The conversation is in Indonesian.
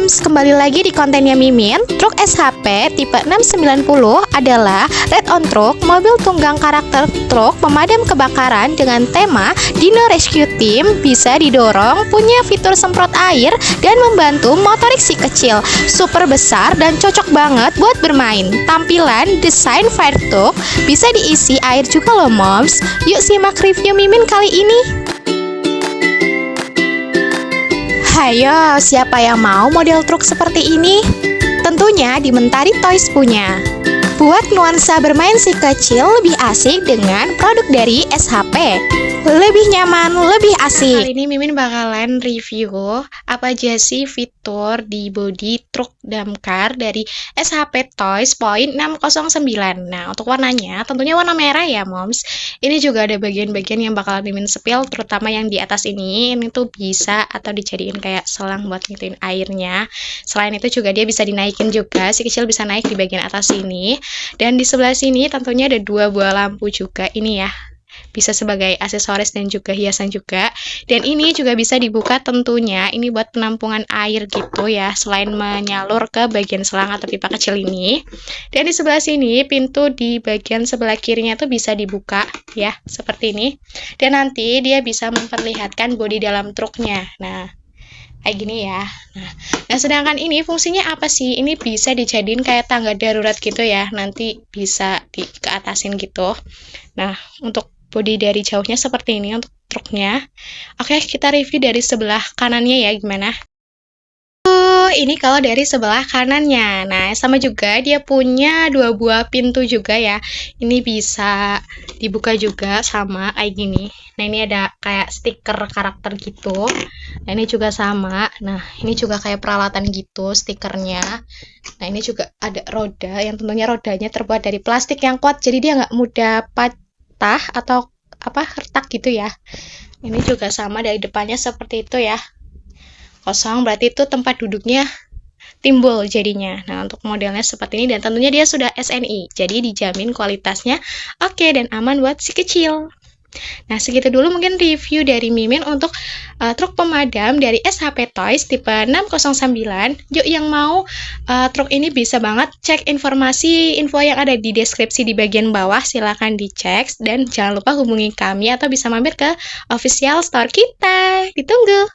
Moms, kembali lagi di kontennya Mimin. Truk SHP tipe 690 adalah Ride-on Truck, mobil tunggang karakter truk pemadam kebakaran dengan tema Dino Rescue Team, bisa didorong, punya fitur semprot air, dan membantu motorik si kecil. Super besar dan cocok banget buat bermain. Tampilan desain fire truck, bisa diisi air juga loh Moms. Yuk simak review Mimin kali ini. Hayo, siapa yang mau model truk seperti ini? Tentunya di Mentari Toys punya. Buat nuansa bermain si kecil lebih asik dengan produk dari SHP. Lebih nyaman, lebih asik. Kali ini Mimin bakalan review apa aja sih fitur di bodi truk damkar dari SHP Toys Point 609. Nah, untuk warnanya tentunya warna merah ya, Moms. Ini juga ada bagian-bagian yang bakalan Mimin spill, terutama yang di atas ini tuh bisa atau dijadiin kayak selang buat ngituin airnya. Selain itu juga dia bisa dinaikin juga, si kecil bisa naik di bagian atas sini. Dan di sebelah sini tentunya ada dua buah lampu juga, ini ya. Bisa sebagai aksesoris dan juga hiasan juga. Dan ini juga bisa dibuka tentunya, ini buat penampungan air gitu ya, selain menyalur ke bagian selang atau pipa kecil ini. Dan di sebelah sini, pintu di bagian sebelah kirinya tuh bisa dibuka ya, seperti ini. Dan nanti dia bisa memperlihatkan bodi dalam truknya. Nah, kayak gini ya. Nah, sedangkan ini fungsinya apa sih? Ini bisa dijadiin kayak tangga darurat gitu ya. Nanti bisa keatasin gitu. Nah, untuk bodi dari jauhnya seperti ini untuk truknya. Oke, kita review dari sebelah kanannya ya, gimana? Ini kalau dari sebelah kanannya. Nah, sama juga dia punya dua buah pintu juga ya. Ini bisa dibuka juga sama kayak gini. Nah, ini ada kayak stiker karakter gitu. Nah, ini juga sama. Nah, ini juga kayak peralatan gitu stikernya. Nah, ini juga ada roda yang tentunya rodanya terbuat dari plastik yang kuat. Jadi dia nggak mudah patah atau retak gitu ya. Ini juga sama dari depannya seperti itu ya. Kosong berarti itu tempat duduknya timbul jadinya. Nah, untuk modelnya seperti ini dan tentunya dia sudah SNI. Jadi dijamin kualitasnya oke dan aman buat si kecil. Nah, segitu dulu mungkin review dari Mimin untuk truk pemadam dari SHP Toys tipe 609. Yuk yang mau truk ini bisa banget cek info yang ada di deskripsi di bagian bawah, silahkan dicek dan jangan lupa hubungi kami atau bisa mampir ke official store kita. Ditunggu!